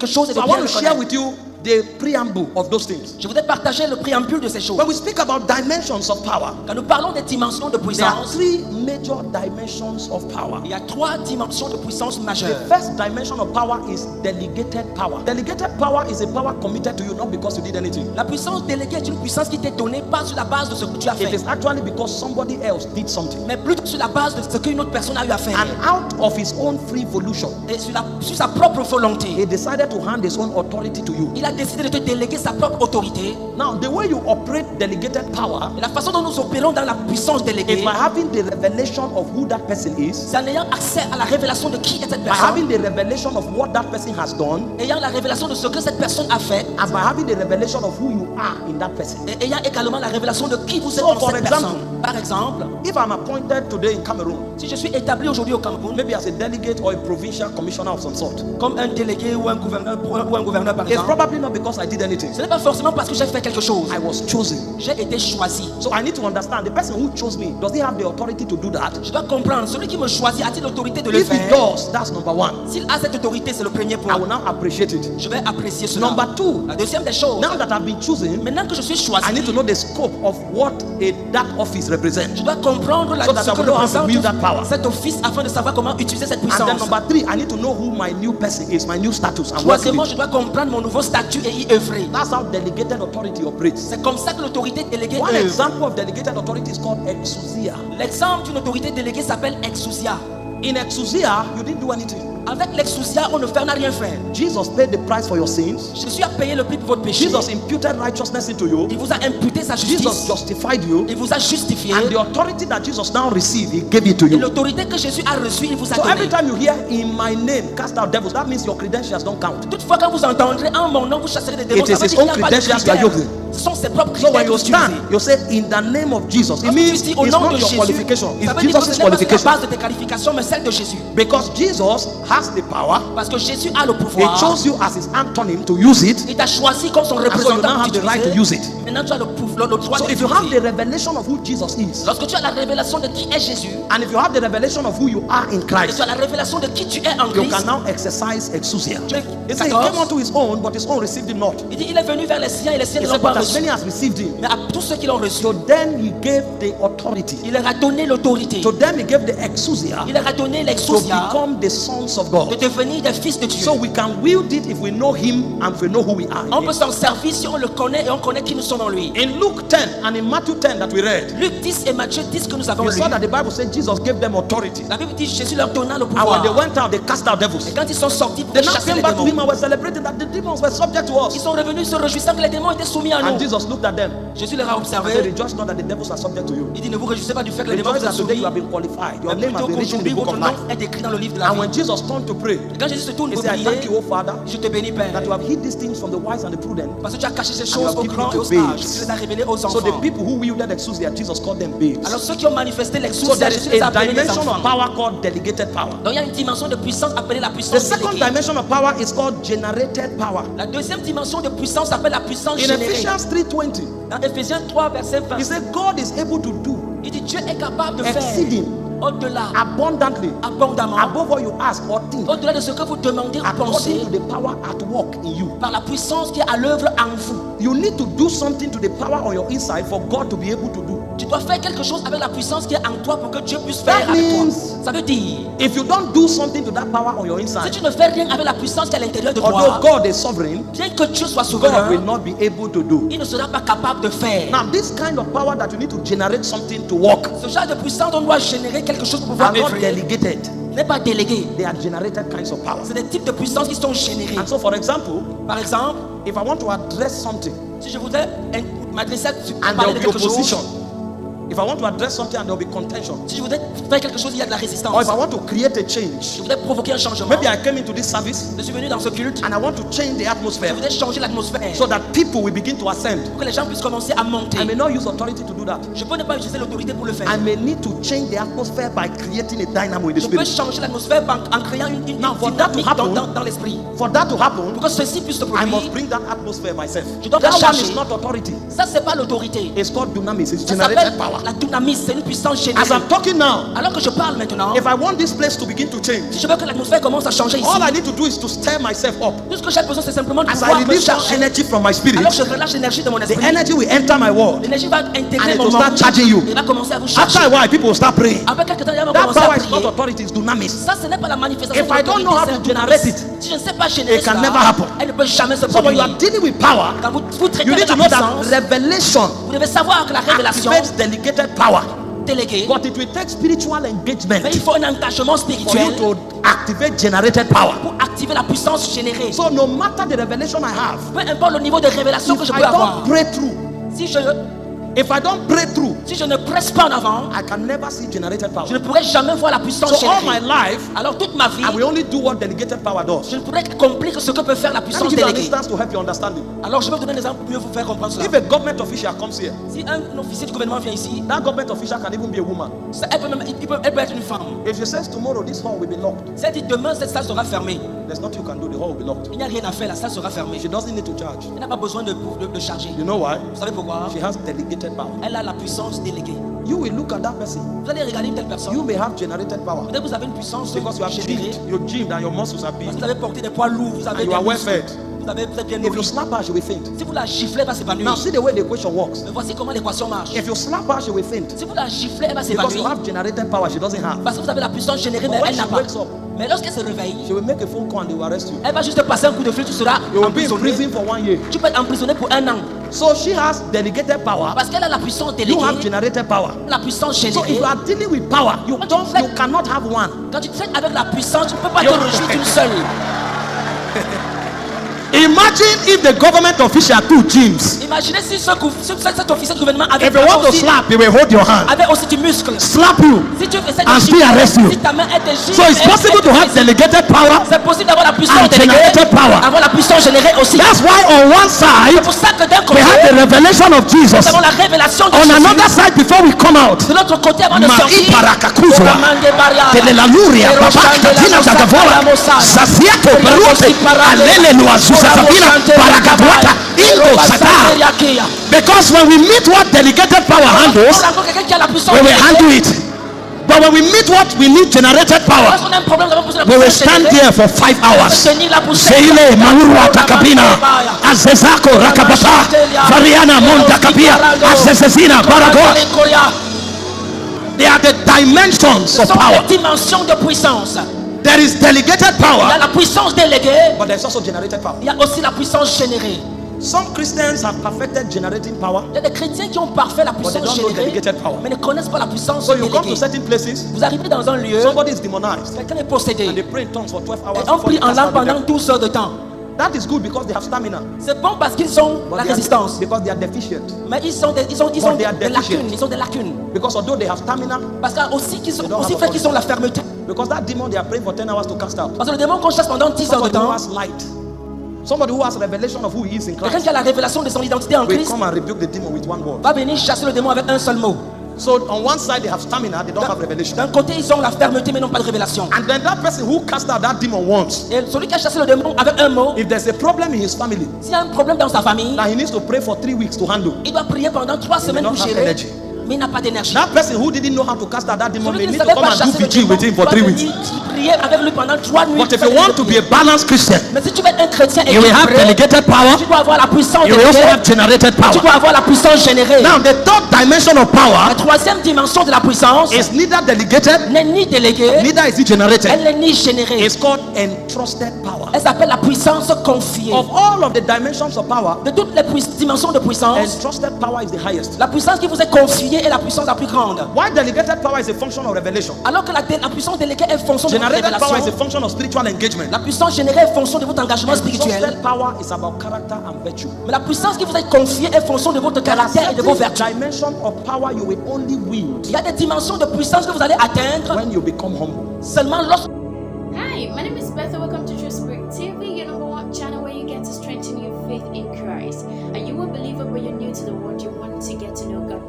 quelque chose et de So I bien want le to share connaître. with you the preamble of those things. Je voudrais partager le préambule de ces choses. When we speak about dimensions of power, Quand nous parlons des dimensions de there are puissance, three major dimensions of power. il y a trois dimensions de puissance The majeures. first dimension of power is delegated power. Delegated power is a power committed to you, not because you did anything. La puissance déléguée est une puissance qui t'est donnée pas sur la base de ce que tu as It fait, is actually because somebody else did something. mais plutôt sur la base de ce qu'une autre personne a eu à faire. And out of his own free volition, Et sur sa propre volonté, he decided to hand his own authority to you. il a décidé de te déléguer sa propre autorité. Now, the way you operate delegated power Et la façon dont nous opérons dans la puissance is déléguée, by having the revelation of who that person is, c'est en ayant accès à la révélation de qui est cette by personne, having the revelation of what that person has done, ayant la révélation de ce que cette personne a fait, and by having the revelation of who you are in that person. et ayant également la révélation de qui vous êtes So, dans for cette example, personne. Par exemple, If I'm appointed today in Cameroon, si je suis établi aujourd'hui au Cameroun, maybe as a delegate or a provincial commissioner of some sort, comme un délégué ou un gouverneur par it's exemple, probably not because I did anything. ce n'est pas forcément parce que j'ai fait quelque chose. I was chosen. J'ai été choisi. So I need to understand the person who chose me, does he have the authority to do that? Je dois comprendre, celui qui me choisit a-t-il l'autorité de le If he faire? does, that's number one. S'il a cette autorité, c'est le premier I point. will now appreciate it. Je vais apprécier cela. Number two, La deuxième des choses, now that I've been chosen, maintenant que je suis choisi, I need to know the scope of what that office represents. je dois comprendre So that ce I que will know how to représente wield that power. cet office afin de savoir comment utiliser cette And then puissance. number three, I need to know who my new person is, my new status, and work Troisièmement, with je it. dois comprendre mon nouveau statut et y œuvrer. That's how delegated authority operates. C'est comme ça que l'autorité déléguée One œuvre. example of delegated authority is called exousia. L'exemple d'une autorité déléguée s'appelle exousia. In exousia, you didn't do anything. Avec l'exousia, on ne fait, on n'a rien fait. Jesus paid the price for your sins. Jésus a payé le prix pour votre péché. Jesus imputed righteousness into you. Il vous a imputé sa Jesus justice. justified you. Il vous a justifié. And the authority that Jesus now received, he gave it to Et you. l'autorité que Jésus a reçue, il vous a So every donnée. time you hear in my name, cast out devils, that means your credentials don't count. Toutefois, quand vous entendrez en mon nom, vous chasserez des démons. It is Ça veut his dire qu'il own n'y a pas de credentials you are critères. using. Ce sont ses propres So critères when que you vous utilisez. stand, you say in the name of Jesus. It Quand means tu dis au it's nom not de your Jésus, qualification, ça it's veut dire que Jesus' ce n'est pas sur la qualification. base de tes qualifications, mais celle de Jésus. Because Jesus has the power, Parce que Jésus a le he pouvoir. chose you as his antonym to use it. Il t'a choisi comme son And so you représentant now pour have the right to use t'utiliser. it. Maintenant, tu as le pouvoir, le droit So de if you have l'utiliser. the revelation of who Jesus is, Lorsque tu as la révélation de qui est Jésus, and if you have the revelation of who you are in et Christ, tu as la révélation de qui tu es en you Christ, can now exercise exousia. He said he D'accord. came unto his own, but his own received him not. il dit il est venu vers les siens et les siens He ne l'ont said, pas but as reçu. many as received him, Mais à tous ceux qui l'ont reçu, to them he gave the authority. il leur a donné l'autorité. To them he gave the exousia Il leur a donné to l'exousia become the sons of de God. devenir des fils de Dieu. So we can wield it if we know him and if we know who we are. in On him. peut s'en servir si on le connaît et on connaît qui nous sommes en lui. In Luke 10 and in Matthew 10 that we read, Luc 10 et Matthieu 10 que nous avons you lu. saw that the Bible said Jesus gave them authority. La Bible dit Jésus leur donna le And when they pouvoir. went out, they cast out devils. Et quand ils sont sortis pour They now chasser came les back to him démons, and were celebrating that the demons were subject to ils us. sont revenus se réjouissant que les démons étaient soumis à And nous. Jesus looked at them Jésus leur a and said, observé. rejoice not that the devils are subject to you. Il dit ne vous réjouissez pas du fait que les démons Rejoice vous that ont today soumis. you have been qualified. Your Mais name has plutôt been written in qu'aujourd'hui the book votre of nom life. est écrit dans le livre de la And vie. when Jesus turned to pray, Et quand Jésus se tourne he pour said, I thank prier, you, O Father, je te bénis Père. that you have hid these things from the wise and the prudent. Parce que tu as caché ces you choses have aux given grands it et to aux sages. babes. Tu les as révélées aux So the enfants. people who wielded exousia, Jesus called them babes. Alors ceux qui ont manifesté So l'exousia, there Jésus is les a a appelés des dimension of enfants. power called delegated power. Donc il y a une dimension de puissance appelée la The puissance second déléguée. dimension of power is called generated power. La deuxième dimension de puissance s'appelle la puissance In générée. Ephesians 3:20, Dans Ephésiens 3 verset 20, he said God is able to do il dit Dieu est capable de faire exceeding au-delà, abundantly abondamment, above what you ask or think, au-delà de ce que vous demandez ou according pensez, to the power at work in you. par la puissance qui est à l'œuvre en vous. You need to do something to the power on your inside for God to be able to do. Tu dois faire quelque chose avec la puissance qui est en toi pour que Dieu puisse faire That avec toi. means- Ça veut dire, If you don't do something to that power on your si inside, tu ne fais rien avec la puissance qui est à l'intérieur de although toi, God is sovereign, bien que Dieu soit God souverain, will not be able to do. il ne sera pas capable de faire. Now, this kind of power that you need to generate something to work Ce genre de puissance, on doit générer quelque chose pour pouvoir are not œuvrer. delegated. N'est pas délégué. They are generated kinds of power. C'est des types de puissance qui sont générés. And so, for example, Par exemple, if I want to address something si je voudrais m'adresser à and there parler will de be quelque chose, opposition, if I want to address something and there will be contention, si je voudrais faire quelque chose, il y a de la or résistance. if I want to create a Je change, voudrais provoquer un changement. maybe I came into this service Je suis venu dans ce culte. and I want to change the Je atmosphere voudrais changer l'atmosphère so that people will begin to ascend. pour que les gens puissent commencer à monter. I may not use authority to do that. Je peux ne pas utiliser l'autorité pour le faire. I may need to change the atmosphere by creating a dynamo in the Je peux spirit. changer l'atmosphère en créant une Now, for that to dynamique happen, dans l'esprit. For that to happen, Pour que ceci puisse se I must produire, bring that atmosphere myself. Je dois That la one chercher. is not authority. ça c'est pas l'autorité. It's called dunamis. It's Ça generated s'appelle power. power. La dynamis, c'est une puissance générée. As I'm talking now, Alors que je parle maintenant, if I want this place to begin to change, si je veux que l'atmosphère commence à changer ici, all I need to do is to stir myself up. tout ce que j'ai besoin, c'est simplement de As I pouvoir me release that charger. energy from my spirit, Alors je relâche l'énergie de mon the esprit. energy will enter my world. L'énergie va And intégrer it mon will start monde. charging you. Il va commencer à vous After charger. a while, people will start praying. Après quelques temps, il va That commencer à power is not prier. authority, it's dunamis. Ça, ce n'est pas la manifestation. If I don't know how to generate it, si je ne sais pas générer it can cela, never happen. elle ne peut jamais se So when you produire. are dealing with power, Quand vous traitez you need avec to la know that puissance, revelation vous devez savoir que la révélation activates delegated power. déléguée, But it will take spiritual engagement mais il faut un engagement for you spirituel to activate generated power. pour activer la puissance générée. So no matter the revelation I have, Peu importe le niveau de révélation que if je I peux avoir, don't pray through, if I don't pray through, si je ne presse pas en avant, I can never see generated power. je ne pourrai jamais voir la puissance So all my générée. life, Alors toute ma vie, I will only do what delegated power does. je ne pourrai accomplir ce que peut faire la Let me puissance give you an déléguée. instance to help you understand it. Alors je vais vous donner un exemple pour mieux vous faire comprendre cela. If a government official comes here, Si un officier du gouvernement vient ici, that government official can even be a woman. elle peut être une femme. If she says tomorrow this hall will be locked, Si elle dit demain cette salle sera fermée, there's nothing you can do, the hall will be locked. il n'y a rien à faire, la salle sera fermée. She doesn't need to charge. Elle n'a pas besoin de charger. You know why? Vous savez pourquoi? She has delegated power. Elle a la puissance déléguée. You will look at that person. Vous allez regarder une telle personne. You may have generated power Peut-être que vous avez une puissance because you have générée. gymed, you're gymed and your muscles are big. Parce que vous avez porté des poids lourds, vous avez And you des are well muscles. fed. Vous êtes bien If you nourri. slap her, she will faint. Si vous la giflez, elle va s'évanouir. Now see the way the equation works. Mais voici comment l'équation marche. If you slap her, she will faint. Si vous la giflez, elle va Because you s'évanouir. have generated power she doesn't have. Parce que vous avez la puissance générée, mais But when elle n'a she pas. wakes up, Mais lorsqu'elle se réveille, she will make a phone call and they will arrest you. elle va juste passer un coup de fil, tu seras You will be in emprisonné. prison for 1 year. Tu peux être emprisonné pour 1 an. So she has delegated power. Parce qu'elle a la puissance You have déléguée, generated power. la puissance So if générée. you are dealing with power, you cannot have one. Quand tu traites avec la puissance, tu ne peux pas te réjouir d'une seule. Imagine if the government official took gyms. Imaginez si cet officier de gouvernement avait If you want to slap, he will hold your hand, aussi du muscle. slap you, Si tu essaies and still arrest you. si ta main est gifle, So it's possible to have delegated power c'est possible d'avoir la puissance and déléguée, generated power. avoir la puissance générée aussi. That's why on one C'est side pour ça que d'un we côté, have the revelation of Jesus. nous avons la révélation de On Jésus. another side, before we come out, De l'autre côté, avant de Ma sortir, iparakakuzwa, telelaluria, babaka, tina zagavora, zasiato, barute, alele nuazuza zabina, barakatwata, indo sata. Because when we meet what delegated power handles, we will handle it. But when we meet what we need generated power, we will stand there for 5 hours. Seile Maurua Takabina, Azezako Rakabata, Variana Montakapia, Azezezina Barago. They are the dimensions of power. Dimension de puissance. There is delegated Il y a power, la puissance déléguée, but there's also generated power. il y a aussi la puissance générée. Some Christians have perfected generating power, Il y a des chrétiens qui ont parfait la but they puissance don't know générée, delegated power. mais ne connaissent pas la puissance So you come to déléguée. certain places, Vous arrivez dans un lieu, somebody is demonized, quelqu'un est possédé, and they pray in tongues for 12 hours et on before prie they en cast langue out the pendant devil. 12 heures de temps. That is good because they have stamina, C'est bon parce qu'ils ont but la they are- résistance, because they are deficient. mais ils ont des But they are lacunes, deficient. ils ont des lacunes. Because although they have stamina, Parce que aussi qu'ils They don't ont aussi have fait qu'ils ont la fermeté. because that demon they are praying for 10 hours to cast out. Parce que le démon qu'on chasse pendant 10 heures de Somebody who temps, has light, somebody who has revelation of who he is in quelqu'un Christ, qui a la révélation de son identité en will Christ come and rebuke the demon with one word. va venir chasser le démon avec un seul mot. So on one side they have stamina, they don't have revelation. D'un côté, ils ont la fermeté mais non pas de révélation. And then that person who cast out that demon once, Et celui qui a chassé le démon avec un mot, if there's a problem in his family s'il y a un problème dans sa famille, that he needs to pray for 3 weeks to handle, il doit prier pendant 3 semaines don't pour have gérer, energy. mais il n'a pas d'énergie. that person who didn't know how to cast out that demon Celui may qui ne need to savait come pas and do chasser le vigil démon with him for doit 3 weeks. venir prier avec lui pendant 3 nuits. But if you want to be a balanced Christian, Mais si tu veux être un chrétien you will have équilibré, delegated power, tu dois avoir la puissance you will also déléguée, have generated tu power. dois avoir la puissance générée. Now the third dimension of power La troisième dimension de la puissance is neither delegated, n'est ni déléguée, neither is it generated. elle n'est ni générée. It's called entrusted power. Elle s'appelle la puissance confiée. Of all of the dimensions of power, De toutes les dimensions de puissance, entrusted power is the highest. la puissance qui vous est confiée est la puissance la plus grande. Why delegated power is a function of revelation. Alors que la puissance déléguée est fonction de votre Generated power is a révélation, function of spiritual engagement. la puissance générée est fonction de votre engagement spirituel. Entrusted power is about character and virtue. Mais la puissance qui vous est confiée est fonction de votre caractère et de vos vertus. Dimension of power you will only wield Il y a des dimensions de puissance que vous allez atteindre when you become humble. seulement lorsque Hi, my name is Bethel. Welcome to True Spirit TV, your #1 channel where you get to strengthen your faith in Christ. Are you a believer but you're new to the word? You want to get to know God